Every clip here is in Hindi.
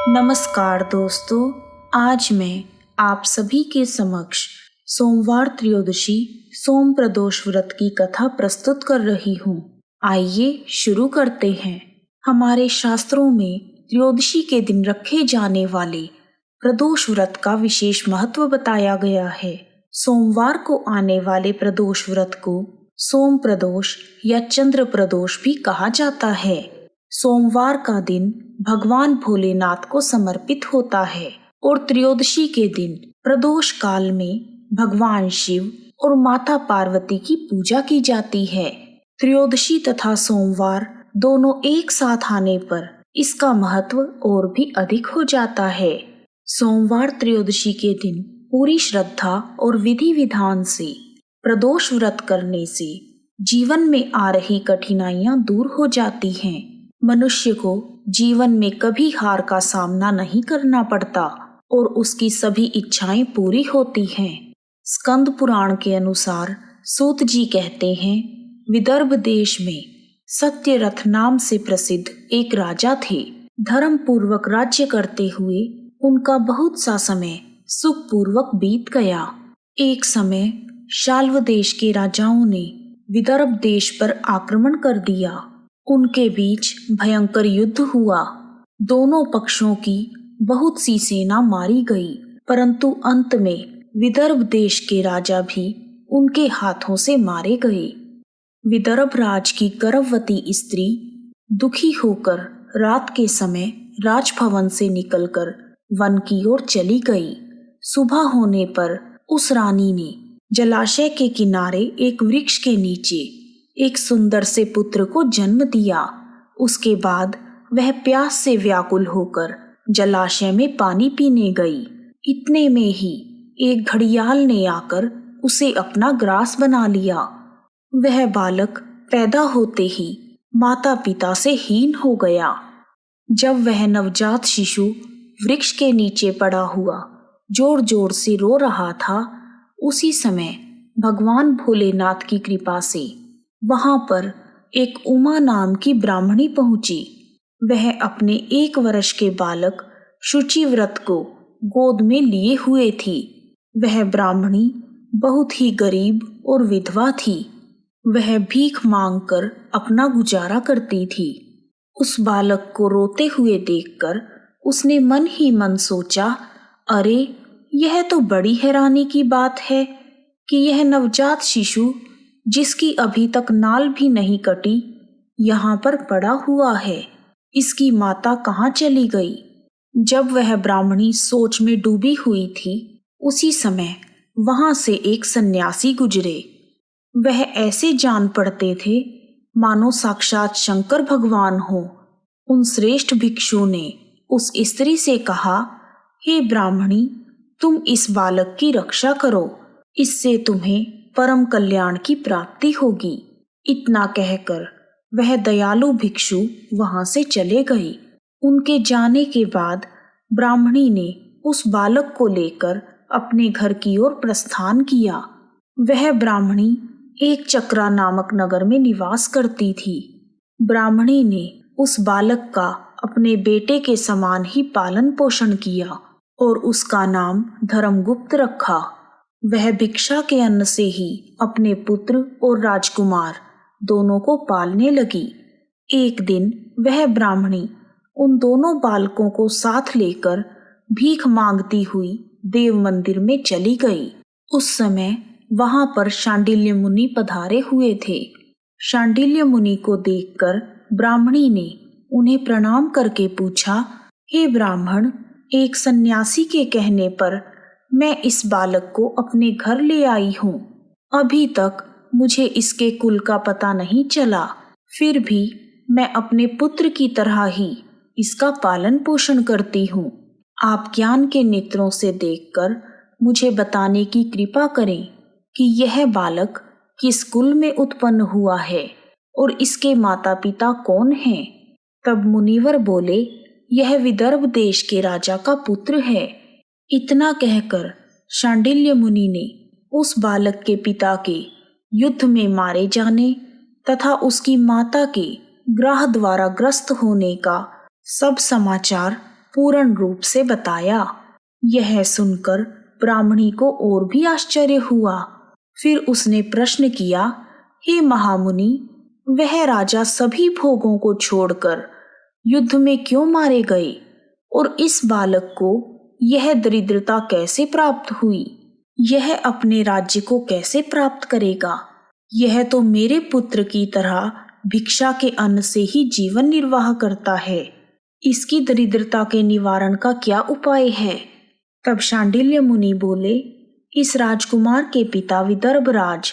नमस्कार दोस्तों, आज मैं आप सभी के समक्ष सोमवार त्रयोदशी सोम प्रदोष व्रत की कथा प्रस्तुत कर रही हूँ। आइए शुरू करते हैं। हमारे शास्त्रों में त्रयोदशी के दिन रखे जाने वाले प्रदोष व्रत का विशेष महत्व बताया गया है। सोमवार को आने वाले प्रदोष व्रत को सोम प्रदोष या चंद्र प्रदोष भी कहा जाता है। सोमवार का दिन भगवान भोलेनाथ को समर्पित होता है और त्रयोदशी के दिन प्रदोष काल में भगवान शिव और माता पार्वती की पूजा की जाती है। त्रयोदशी तथा सोमवार दोनों एक साथ आने पर इसका महत्व और भी अधिक हो जाता है। सोमवार त्रयोदशी के दिन पूरी श्रद्धा और विधि विधान से प्रदोष व्रत करने से जीवन में आ रही कठिनाइयां दूर हो जाती हैं। मनुष्य को जीवन में कभी हार का सामना नहीं करना पड़ता और उसकी सभी इच्छाएं पूरी होती हैं। स्कंद पुराण के अनुसार सूत जी कहते हैं, विदर्भ देश में सत्यरथ नाम से प्रसिद्ध एक राजा थे। धर्म पूर्वक राज्य करते हुए उनका बहुत सा समय सुखपूर्वक बीत गया। एक समय शाल्व देश के राजाओं ने विदर्भ देश पर आक्रमण कर दिया। उनके बीच भयंकर युद्ध हुआ। दोनों पक्षों की बहुत सी सेना मारी गई, परंतु अंत में विदर्भ देश के राजा भी उनके हाथों से मारे गए। विदर्भ राज की गर्भवती स्त्री दुखी होकर रात के समय राजभवन से निकलकर वन की ओर चली गई। सुबह होने पर उस रानी ने जलाशय के किनारे एक वृक्ष के नीचे एक सुंदर से पुत्र को जन्म दिया। उसके बाद वह प्यास से व्याकुल होकर जलाशय में पानी पीने गई। इतने में ही एक घड़ियाल ने आकर उसे अपना ग्रास बना लिया। वह बालक पैदा होते ही माता पिता से हीन हो गया। जब वह नवजात शिशु वृक्ष के नीचे पड़ा हुआ जोर जोर से रो रहा था, उसी समय भगवान भोलेनाथ की कृपा से वहां पर एक उमा नाम की ब्राह्मणी पहुंची। वह अपने 1 वर्ष के बालक शुचिव्रत को गोद में लिए हुए थी। वह ब्राह्मणी बहुत ही गरीब और विधवा थी। वह भीख मांगकर अपना गुजारा करती थी। उस बालक को रोते हुए देखकर उसने मन ही मन सोचा, अरे यह तो बड़ी हैरानी की बात है कि यह नवजात शिशु जिसकी अभी तक नाल भी नहीं कटी यहाँ पर पड़ा हुआ है। इसकी माता कहाँ चली गई? जब वह ब्राह्मणी सोच में डूबी हुई थी, उसी समय वहां से एक सन्यासी गुजरे। वह ऐसे जान पड़ते थे मानो साक्षात शंकर भगवान हो। उन श्रेष्ठ भिक्षु ने उस स्त्री से कहा, हे ब्राह्मणी, तुम इस बालक की रक्षा करो, इससे तुम्हें परम कल्याण की प्राप्ति होगी। इतना कहकर वह दयालु भिक्षु वहां से चले गए। उनके जाने के बाद ब्राह्मणी ने उस बालक को लेकर अपने घर की ओर प्रस्थान किया। वह ब्राह्मणी एक चक्रा नामक नगर में निवास करती थी। ब्राह्मणी ने उस बालक का अपने बेटे के समान ही पालन पोषण किया और उसका नाम धर्मगुप्त रखा। वह भिक्षा के अन्न से ही अपने पुत्र और राजकुमार दोनों को पालने लगी। एक दिन वह ब्राह्मणी उन दोनों बालकों को साथ लेकर भीख मांगती हुई देव मंदिर में चली गई। उस समय वहां पर शांडिल्य मुनि पधारे हुए थे। शांडिल्य मुनि को देखकर ब्राह्मणी ने उन्हें प्रणाम करके पूछा, हे ब्राह्मण, एक सन्यासी के कहने पर मैं इस बालक को अपने घर ले आई हूँ। अभी तक मुझे इसके कुल का पता नहीं चला, फिर भी मैं अपने पुत्र की तरह ही इसका पालन पोषण करती हूँ। आप ज्ञान के नेत्रों से देखकर मुझे बताने की कृपा करें कि यह बालक किस कुल में उत्पन्न हुआ है और इसके माता पिता कौन हैं। तब मुनिवर बोले, यह विदर्भ देश के राजा का पुत्र है। इतना कहकर शांडिल्य मुनि ने उस बालक के पिता के युद्ध में मारे जाने तथा उसकी माता के ग्रह द्वारा ग्रस्त होने का सब समाचार पूर्ण रूप से बताया। यह सुनकर ब्राह्मणी को और भी आश्चर्य हुआ। फिर उसने प्रश्न किया, हे महामुनि, वह राजा सभी भोगों को छोड़कर युद्ध में क्यों मारे गए और इस बालक को यह दरिद्रता कैसे प्राप्त हुई? यह अपने राज्य को कैसे प्राप्त करेगा? यह तो मेरे पुत्र की तरह भिक्षा के अन्न से ही जीवन निर्वाह करता है। इसकी दरिद्रता के निवारण का क्या उपाय है? तब शांडिल्य मुनि बोले, इस राजकुमार के पिता विदर्भराज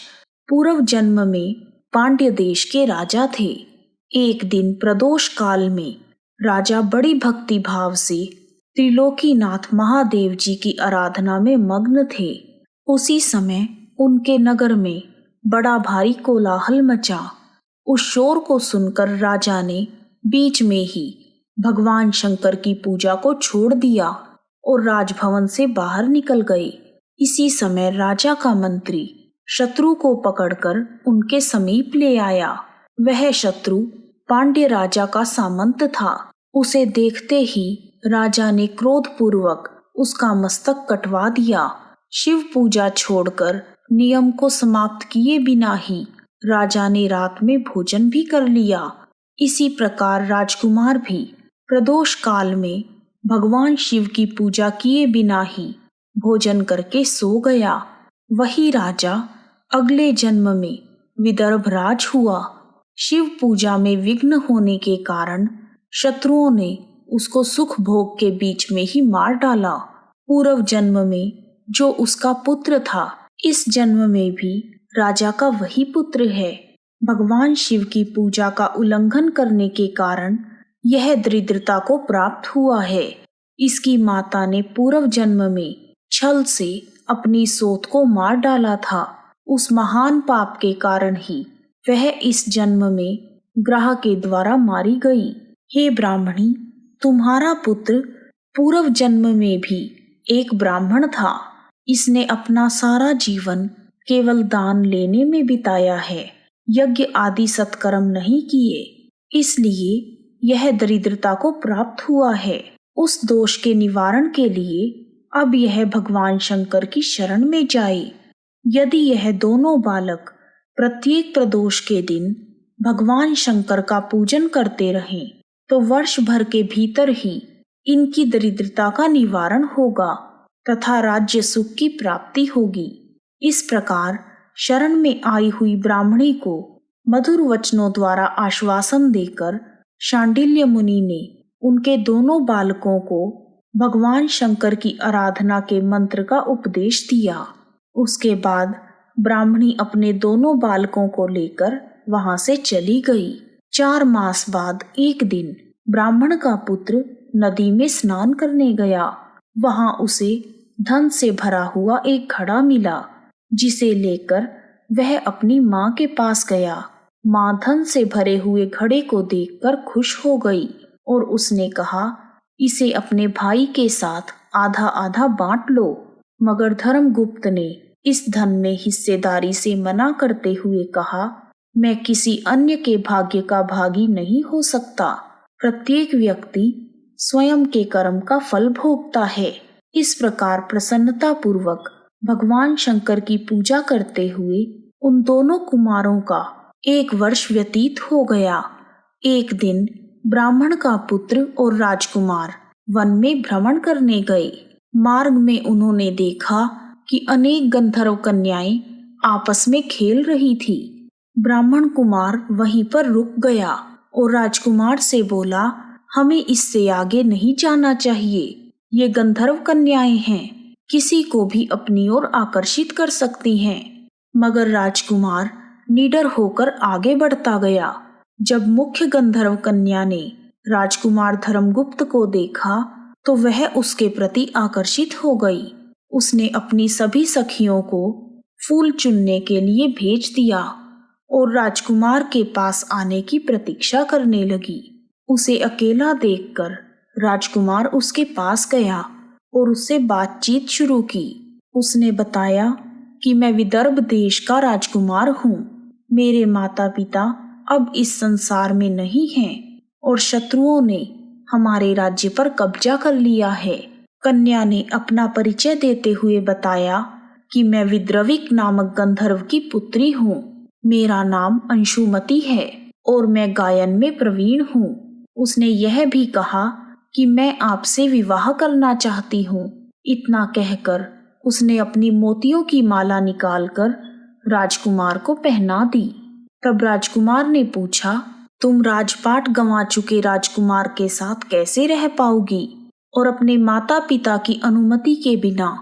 पूर्व जन्म में पांड्य देश के राजा थे। एक दिन प्रदोष काल में राजा बड़ी भक्ति भाव से त्रिलोकीनाथ महादेव जी की आराधना में मग्न थे। उसी समय उनके नगर में बड़ा भारी कोलाहल मचा। उस शोर को सुनकर राजा ने बीच में ही भगवान शंकर की पूजा को छोड़ दिया और राजभवन से बाहर निकल गए। इसी समय राजा का मंत्री शत्रु को पकड़कर उनके समीप ले आया। वह शत्रु पांड्य राजा का सामंत था। उसे देखते ही राजा ने क्रोधपूर्वक उसका मस्तक कटवा दिया। शिव पूजा छोड़कर नियम को समाप्त किए बिना ही राजा ने रात में भोजन भी कर लिया। इसी प्रकार राजकुमार भी प्रदोष काल में भगवान शिव की पूजा किए बिना ही भोजन करके सो गया। वही राजा अगले जन्म में विदर्भराज हुआ। शिव पूजा में विघ्न होने के कारण शत्रुओं ने उसको सुख भोग के बीच में ही मार डाला। पूर्व जन्म में जो उसका पुत्र था, इस जन्म में भी राजा का वही पुत्र है। भगवान शिव की पूजा का उल्लंघन करने के कारण यह दरिद्रता को प्राप्त हुआ है। इसकी माता ने पूर्व जन्म में छल से अपनी सोत को मार डाला था। उस महान पाप के कारण ही वह इस जन्म में ग्रह के द्वारा मारी गई। हे ब्राह्मणी, तुम्हारा पुत्र पूर्व जन्म में भी एक ब्राह्मण था। इसने अपना सारा जीवन केवल दान लेने में बिताया है, यज्ञ आदि सत्कर्म नहीं किए, इसलिए यह दरिद्रता को प्राप्त हुआ है। उस दोष के निवारण के लिए अब यह भगवान शंकर की शरण में जाए। यदि यह दोनों बालक प्रत्येक प्रदोष के दिन भगवान शंकर का पूजन करते रहें तो वर्ष भर के भीतर ही इनकी दरिद्रता का निवारण होगा तथा राज्य सुख की प्राप्ति होगी। इस प्रकार शरण में आई हुई ब्राह्मणी को मधुर वचनों द्वारा आश्वासन देकर शांडिल्य मुनि ने उनके दोनों बालकों को भगवान शंकर की आराधना के मंत्र का उपदेश दिया। उसके बाद ब्राह्मणी अपने दोनों बालकों को लेकर वहां से चली गई। 4 मास बाद एक दिन ब्राह्मण का पुत्र नदी में स्नान करने गया। वहां उसे धन से भरा हुआ एक घड़ा मिला, जिसे लेकर वह अपनी माँ के पास गया। माँ धन से भरे हुए घड़े को देखकर खुश हो गई और उसने कहा, इसे अपने भाई के साथ आधा आधा बांट लो। मगर धर्मगुप्त ने इस धन में हिस्सेदारी से मना करते हुए कहा, मैं किसी अन्य के भाग्य का भागी नहीं हो सकता। प्रत्येक व्यक्ति स्वयं के कर्म का फल भोगता है। इस प्रकार प्रसन्नता पूर्वक भगवान शंकर की पूजा करते हुए उन दोनों कुमारों का 1 वर्ष व्यतीत हो गया। एक दिन ब्राह्मण का पुत्र और राजकुमार वन में भ्रमण करने गए। मार्ग में उन्होंने देखा कि अनेक गंधर्व कन्याएं आपस में खेल रही थी। ब्राह्मण कुमार वहीं पर रुक गया और राजकुमार से बोला, हमें इससे आगे नहीं जाना चाहिए। ये गंधर्व कन्याएं हैं, किसी को भी अपनी ओर आकर्षित कर सकती हैं। मगर राजकुमार निडर होकर आगे बढ़ता गया। जब मुख्य गंधर्व कन्या ने राजकुमार धर्मगुप्त को देखा तो वह उसके प्रति आकर्षित हो गई। उसने अपनी सभी सखियों को फूल चुनने के लिए भेज दिया और राजकुमार के पास आने की प्रतीक्षा करने लगी। उसे अकेला देखकर राजकुमार उसके पास गया और उससे बातचीत शुरू की। उसने बताया कि मैं विदर्भ देश का राजकुमार हूँ। मेरे माता पिता अब इस संसार में नहीं हैं और शत्रुओं ने हमारे राज्य पर कब्जा कर लिया है। कन्या ने अपना परिचय देते हुए बताया कि मैं विद्रविक नामक गंधर्व की पुत्री हूँ। मेरा नाम अंशुमति है और मैं गायन में प्रवीण हूँ। उसने यह भी कहा कि मैं आपसे विवाह करना चाहती हूँ। इतना कहकर उसने अपनी मोतियों की माला निकालकर राजकुमार को पहना दी। तब राजकुमार ने पूछा, तुम राजपाट गंवा चुके राजकुमार के साथ कैसे रह पाओगी और अपने माता पिता की अनुमति के बिना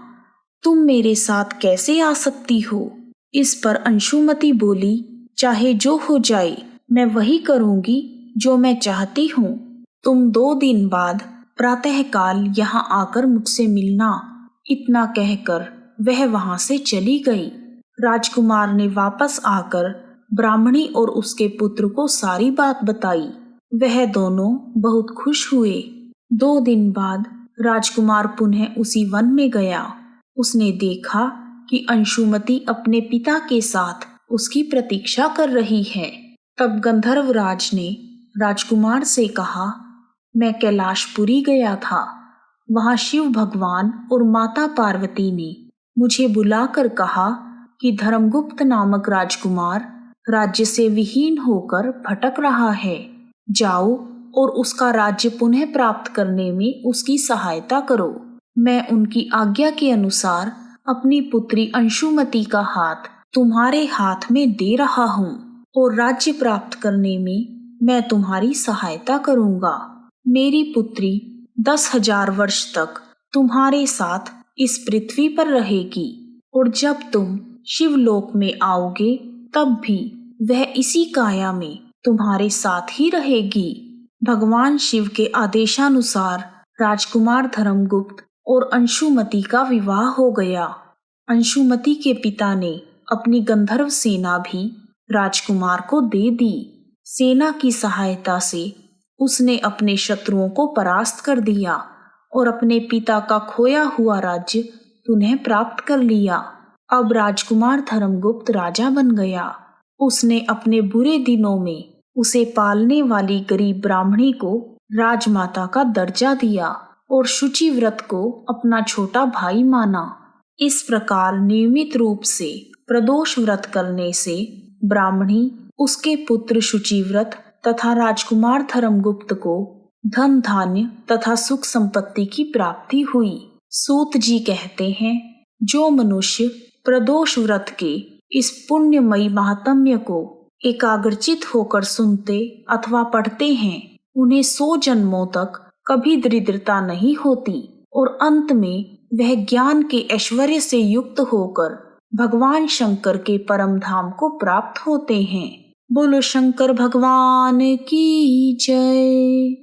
तुम मेरे साथ कैसे आ सकती हो? इस पर अंशुमति बोली, चाहे जो हो जाए मैं वही करूंगी जो मैं चाहती हूँ। तुम 2 दिन बाद प्रातःकाल यहाँ आकर मुझसे मिलना। इतना कहकर वह वहां से चली गई। राजकुमार ने वापस आकर ब्राह्मणी और उसके पुत्र को सारी बात बताई। वह दोनों बहुत खुश हुए। 2 दिन बाद राजकुमार पुनः उसी वन में गया। उसने देखा कि अंशुमति अपने पिता के साथ उसकी प्रतीक्षा कर रही है। तब गंधर्वराज ने राजकुमार से कहा, मैं कैलाशपुरी गया था। वहां शिव भगवान और माता पार्वती ने मुझे बुलाकर कहा कि धर्मगुप्त नामक राजकुमार राज्य से विहीन होकर भटक रहा है। जाओ और उसका राज्य पुनः प्राप्त करने में उसकी सहायता करो। मैं उनकी आज्ञा के अनुसार अपनी पुत्री अंशुमति का हाथ तुम्हारे हाथ में दे रहा हूँ और राज्य प्राप्त करने में मैं तुम्हारी सहायता करूँगा। मेरी पुत्री 10,000 वर्ष तक तुम्हारे साथ इस पृथ्वी पर रहेगी और जब तुम शिवलोक में आओगे तब भी वह इसी काया में तुम्हारे साथ ही रहेगी। भगवान शिव के आदेशानुसार राजकुमार धर्मगुप्त और अंशुमति का विवाह हो गया। अंशुमति के पिता ने अपनी गंधर्व सेना भी राजकुमार को दे दी। सेना की सहायता से उसने अपने शत्रुओं को परास्त कर दिया और अपने पिता का खोया हुआ राज्य पुनः प्राप्त कर लिया। अब राजकुमार धर्मगुप्त राजा बन गया। उसने अपने बुरे दिनों में उसे पालने वाली गरीब ब्राह्मणी को राजमाता का दर्जा दिया और शुचि व्रत को अपना छोटा भाई माना। इस प्रकार नियमित रूप से प्रदोष व्रत करने से ब्राह्मणी, उसके पुत्र शुचिव्रत तथा राजकुमार धर्मगुप्त को धन धान्य तथा सुख संपत्ति की प्राप्ति हुई। सूत जी कहते हैं, जो मनुष्य प्रदोष व्रत के इस पुण्यमयी महात्म्य को एकाग्रचित होकर सुनते अथवा पढ़ते हैं, उन्हें 100 जन्मों तक कभी दरिद्रता नहीं होती और अंत में वह ज्ञान के ऐश्वर्य से युक्त होकर भगवान शंकर के परम धाम को प्राप्त होते हैं। बोलो शंकर भगवान की जय,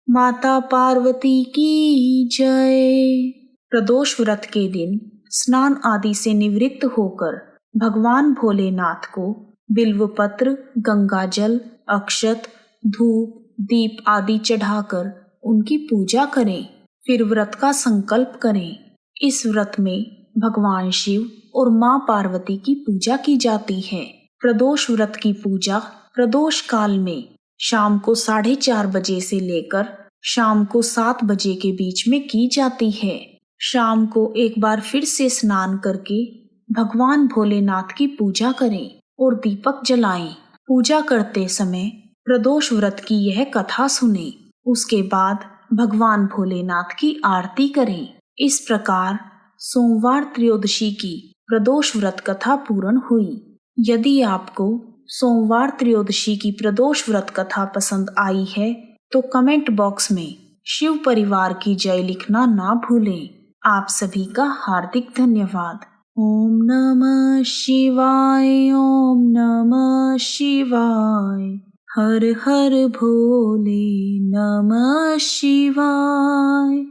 माता पार्वती की जय। प्रदोष व्रत के दिन स्नान आदि से निवृत्त होकर भगवान भोलेनाथ को बिल्वपत्र, गंगाजल, अक्षत, धूप, दीप आदि चढ़ाकर उनकी पूजा करें। फिर व्रत का संकल्प करें। इस व्रत में भगवान शिव और माँ पार्वती की पूजा की जाती है। प्रदोष व्रत की पूजा प्रदोष काल में शाम को 4:30 बजे से लेकर शाम को 7 बजे के बीच में की जाती है। शाम को एक बार फिर से स्नान करके भगवान भोलेनाथ की पूजा करें और दीपक जलाएं। पूजा करते समय प्रदोष व्रत की यह कथा सुने। उसके बाद भगवान भोलेनाथ की आरती करें। इस प्रकार सोमवार त्रयोदशी की प्रदोष व्रत कथा पूर्ण हुई। यदि आपको सोमवार त्रयोदशी की प्रदोष व्रत कथा पसंद आई है तो कमेंट बॉक्स में शिव परिवार की जय लिखना ना भूलें। आप सभी का हार्दिक धन्यवाद। ओम नमः शिवाय, ओम नमः शिवाय, हर हर भोले नमः शिवाय।